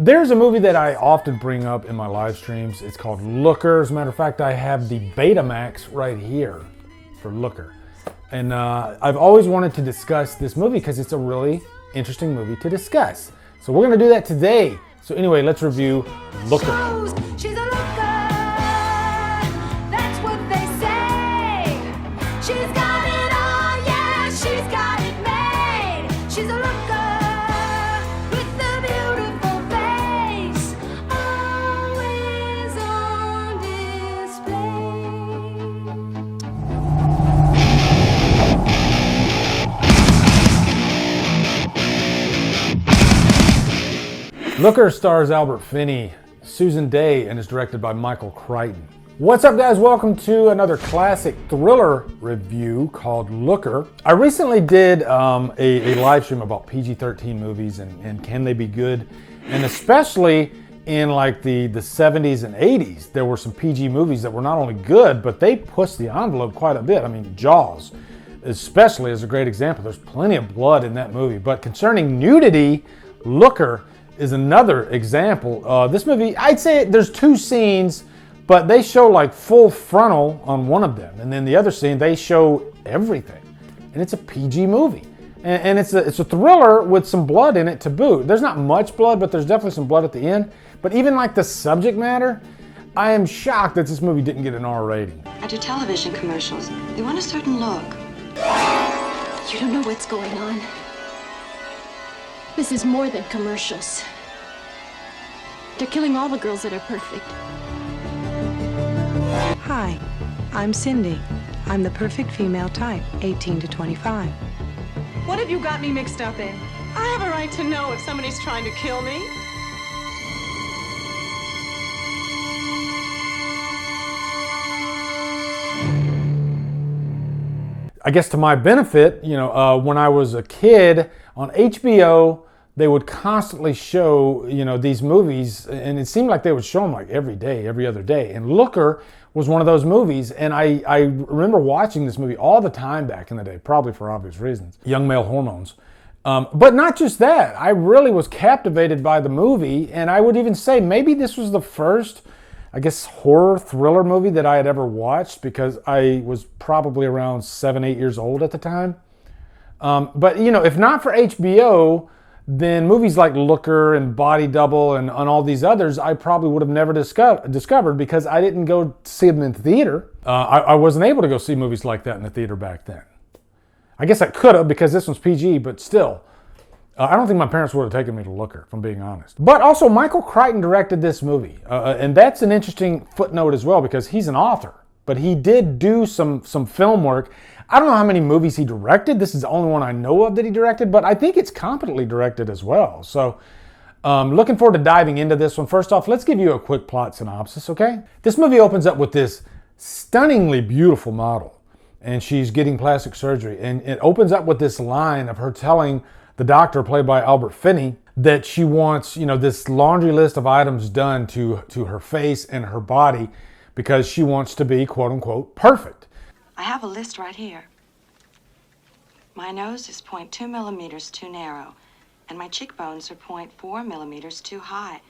There's a movie that I often bring up in my live streams. It's called Looker. As a matter of fact, I have the Betamax right here for Looker. And I've always wanted to discuss this movie because it's a really interesting movie to discuss. So we're gonna do that today. So anyway, let's review Looker. She's a looker, that's what they say. She's got it all, yeah, she's got it made. She's a looker with a beautiful face, always on display. Looker stars Albert Finney, Susan Day, and is directed by Michael Crichton. What's up, guys? Welcome to another classic thriller review called Looker. I recently did a live stream about PG-13 movies and can they be good, and especially in like the 70s and 80s, there were some PG movies that were not only good, but they pushed the envelope quite a bit. I mean, Jaws especially is a great example. There's plenty of blood in that movie, but concerning nudity, Looker is another example. This movie, I'd say there's two scenes, but they show like full frontal on one of them, and then the other scene they show everything, and it's a PG movie, and it's a thriller with some blood in it to boot. There's not much blood, but there's definitely some blood at the end. But even like the subject matter, I am shocked that this movie didn't get an R rating. I do television commercials. They want a certain look. You don't know what's going on. This is more than commercials. They're killing all the girls that are perfect. Hi, I'm Cindy. I'm the perfect female type, 18 to 25. What have you got me mixed up in? I have a right to know if somebody's trying to kill me. I guess to my benefit, when I was a kid on HBO, they would constantly show, these movies, and it seemed like they would show them like every day, every other day. And Looker was one of those movies, and I remember watching this movie all the time back in the day, probably for obvious reasons, young male hormones. But not just that, I really was captivated by the movie, and I would even say maybe this was the first, I guess, horror thriller movie that I had ever watched, because I was probably around 7, 8 years old at the time. But if not for HBO, then movies like Looker and Body Double and all these others, I probably would have never discovered because I didn't go see them in theater. I wasn't able to go see movies like that in the theater back then. I guess I could have because this one's PG, but still. I don't think my parents would have taken me to Looker, if I'm being honest. But also, Michael Crichton directed this movie. And that's an interesting footnote as well because he's an author. But he did do some film work. I don't know how many movies he directed. This is the only one I know of that he directed, but I think it's competently directed as well. So looking forward to diving into this one. First off, let's give you a quick plot synopsis, okay? This movie opens up with this stunningly beautiful model, and she's getting plastic surgery. And it opens up with this line of her telling the doctor, played by Albert Finney, that she wants, this laundry list of items done to her face and her body because she wants to be, quote unquote, perfect. I have a list right here. My nose is 0.2 millimeters too narrow, and my cheekbones are 0.4 millimeters too high.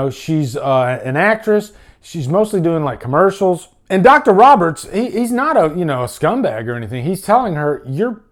She's an actress. She's mostly doing like commercials. And Dr. Roberts, he's not a scumbag or anything. He's telling her, you're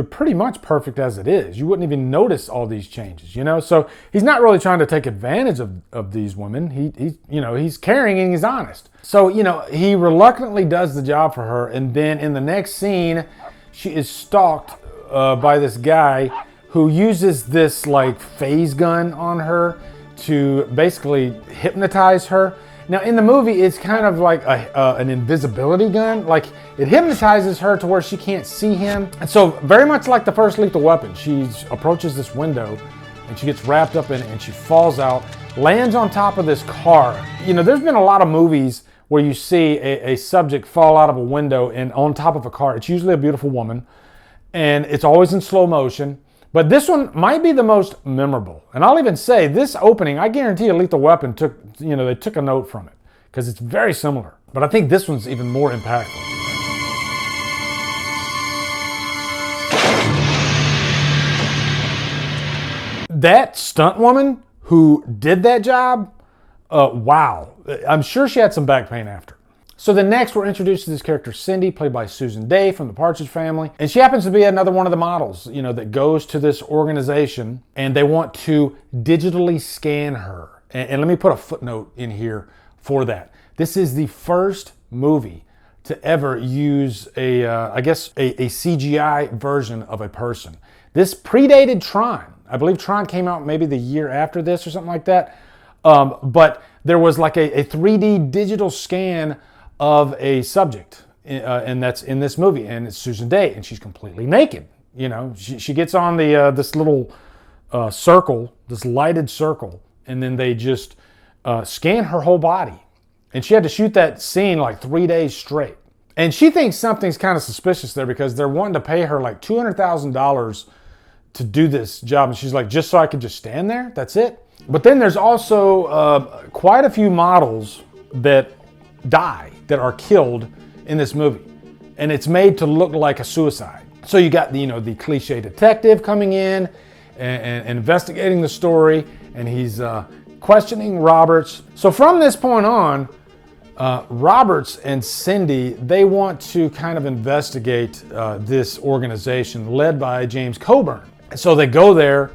pretty much perfect as it is. You wouldn't even notice all these changes, So he's not really trying to take advantage of these women. He's caring and he's honest. So, he reluctantly does the job for her. And then in the next scene, she is stalked by this guy who uses this like phase gun on her to basically hypnotize her. Now in the movie, it's kind of like an invisibility gun. Like it hypnotizes her to where she can't see him. And so very much like the first Lethal Weapon, she approaches this window and she gets wrapped up in it and she falls out, lands on top of this car. There's been a lot of movies where you see a subject fall out of a window and on top of a car. It's usually a beautiful woman and it's always in slow motion. But this one might be the most memorable. And I'll even say this opening, I guarantee Lethal Weapon they took a note from it because it's very similar. But I think this one's even more impactful. That stunt woman who did that job, wow. I'm sure she had some back pain after. So then next we're introduced to this character Cindy, played by Susan Day from the Partridge Family. And she happens to be another one of the models, you know, that goes to this organization and they want to digitally scan her. And let me put a footnote in here for that. This is the first movie to ever use a CGI version of a person. This predated Tron. I believe Tron came out maybe the year after this or something like that. But there was like a 3D digital scan of a subject, and that's in this movie, and it's Susan Day, and she's completely naked. You know, she gets on the this little circle, this lighted circle, and then they just scan her whole body. And she had to shoot that scene like 3 days straight. And she thinks something's kind of suspicious there because they're wanting to pay her like $200,000 to do this job. And she's like, just so I can just stand there? That's it? But then there's also quite a few models that die, that are killed in this movie. And it's made to look like a suicide. So you got the cliche detective coming in and investigating the story, and he's questioning Roberts. So from this point on, Roberts and Cindy, they want to kind of investigate this organization led by James Coburn. So they go there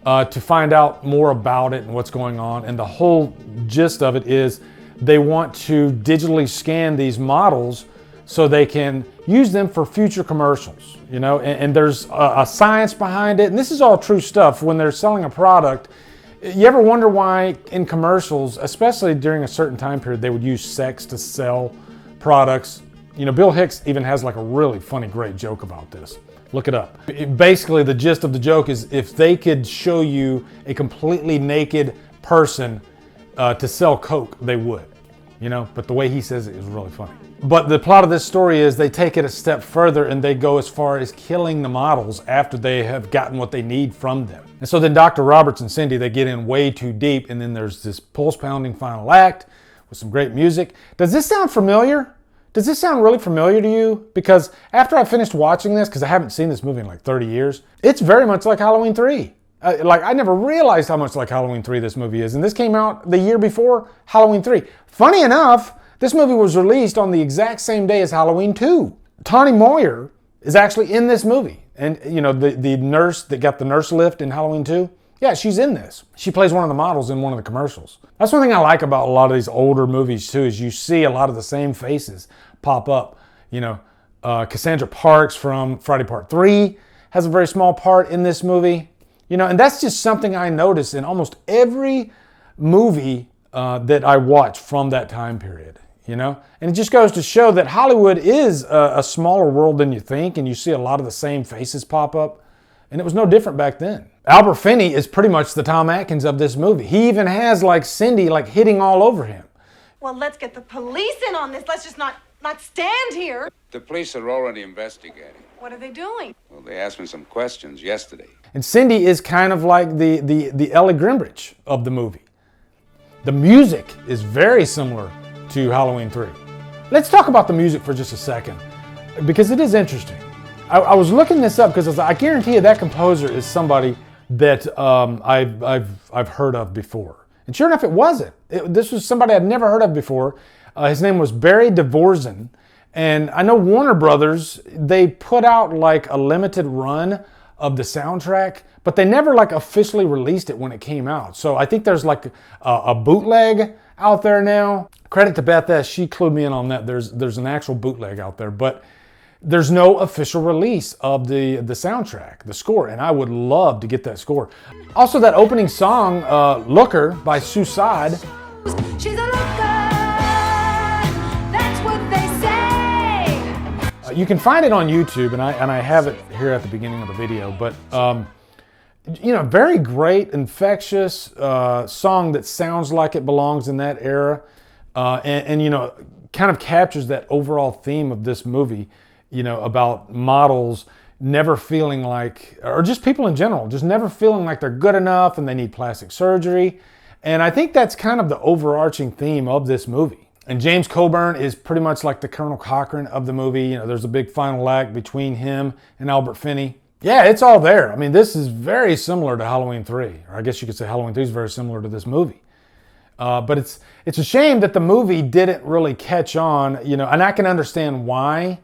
to find out more about it and what's going on. And the whole gist of it is they want to digitally scan these models so they can use them for future commercials, you know, and there's a science behind it. And this is all true stuff. When they're selling a product, you ever wonder why in commercials, especially during a certain time period, they would use sex to sell products? You know, Bill Hicks even has like a really funny, great joke about this. Look it up. Basically, the gist of the joke is if they could show you a completely naked person to sell Coke, they would, you know, but the way he says it is really funny. But the plot of this story is they take it a step further and they go as far as killing the models after they have gotten what they need from them. And so then Dr. Roberts and Cindy, they get in way too deep, and then there's this pulse-pounding final act with some great music. Does this sound familiar? Does this sound really familiar to you? Because after I finished watching this, because I haven't seen this movie in like 30 years, it's very much like Halloween 3. Like, I never realized how much like Halloween 3 this movie is. And this came out the year before Halloween 3. Funny enough, this movie was released on the exact same day as Halloween 2. Tawny Moyer is actually in this movie. And, you know, the nurse that got the nurse lift in Halloween 2, yeah, she's in this. She plays one of the models in one of the commercials. That's one thing I like about a lot of these older movies, too, is you see a lot of the same faces pop up. You know, Cassandra Parks from Friday Part 3 has a very small part in this movie. You know, and that's just something I notice in almost every movie that I watch from that time period, you know? And it just goes to show that Hollywood is a smaller world than you think, and you see a lot of the same faces pop up, and it was no different back then. Albert Finney is pretty much the Tom Atkins of this movie. He even has, like, Cindy, like, hitting all over him. Well, let's get the police in on this. Let's just not stand here. The police are already investigating. What are they doing? Well, they asked me some questions yesterday. And Cindy is kind of like the Ellie Grimbridge of the movie. The music is very similar to Halloween 3. Let's talk about the music for just a second, because it is interesting. I was looking this up because I guarantee you that composer is somebody that I've heard of before. And sure enough, it wasn't. This was somebody I'd never heard of before. His name was Barry DeVorzin. And I know Warner Brothers, they put out like a limited run of the soundtrack, but they never like officially released it when it came out. So I think there's like a bootleg out there now. Credit to Beth S. She clued me in on that. There's an actual bootleg out there, but there's no official release of the soundtrack, the score, and I would love to get that score. Also, that opening song, Looker by Sue Side. She's a looker. That's what they say. You can find it on YouTube, and I have it here at the beginning of the video. But you know, very great, infectious song that sounds like it belongs in that era, and you know, kind of captures that overall theme of this movie. You know, about models never feeling like, or just people in general, just never feeling like they're good enough and they need plastic surgery. And I think that's kind of the overarching theme of this movie. And James Coburn is pretty much like the Colonel Cochrane of the movie. You know, there's a big final act between him and Albert Finney. Yeah, it's all there. I mean, this is very similar to Halloween 3. Or I guess you could say Halloween 3 is very similar to this movie. But it's a shame that the movie didn't really catch on, and I can understand why.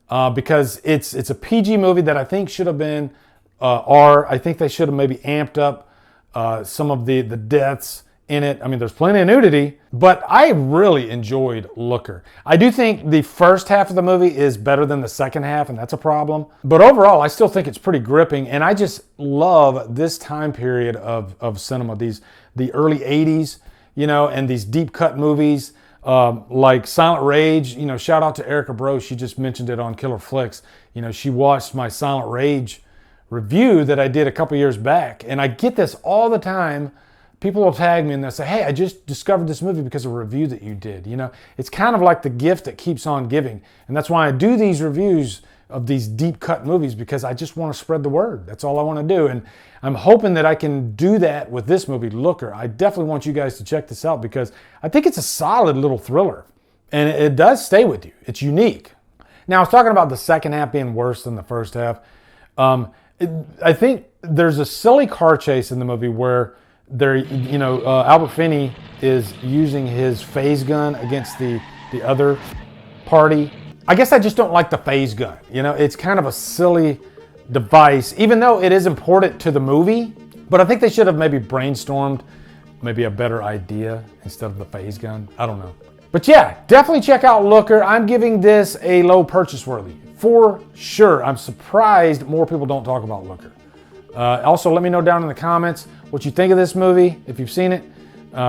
Because it's a PG movie that I think should have been R. I think they should have maybe amped up some of the deaths in it. I mean, there's plenty of nudity, but I really enjoyed Looker. I do think the first half of the movie is better than the second half, and that's a problem. But overall, I still think it's pretty gripping, and I just love this time period of cinema, the early 80s, and these deep cut movies. Like Silent Rage, shout out to Erica Bro. She just mentioned it on Killer Flicks. She watched my Silent Rage review that I did a couple years back. And I get this all the time. People will tag me and they'll say, hey, I just discovered this movie because of a review that you did. It's kind of like the gift that keeps on giving. And that's why I do these reviews of these deep cut movies, because I just want to spread the word. That's all I want to do. And I'm hoping that I can do that with this movie, Looker. I definitely want you guys to check this out because I think it's a solid little thriller. And it does stay with you. It's unique. Now, I was talking about the second half being worse than the first half. I think there's a silly car chase in the movie where Albert Finney is using his phase gun against the other party. I guess I just don't like the phase gun. It's kind of a silly device, even though it is important to the movie. But I think they should have maybe brainstormed maybe a better idea instead of the phase gun. I don't know. But yeah, definitely check out Looker. I'm giving this a low purchase worthy for sure. I'm surprised more people don't talk about Looker. Also, let me know down in the comments what you think of this movie, if you've seen it.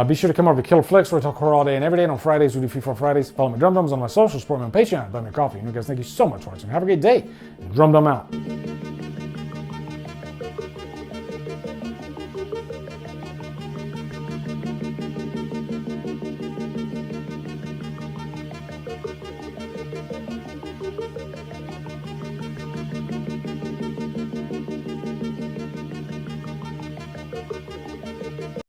Be sure to come over to Killer Flicks, where we talk horror all day and every day. And on Fridays, we do Free for Fridays. Follow me, Drumdums, on my social, support me on Patreon, buy me a coffee. And you guys, thank you so much for watching. Have a great day. Drumdum out.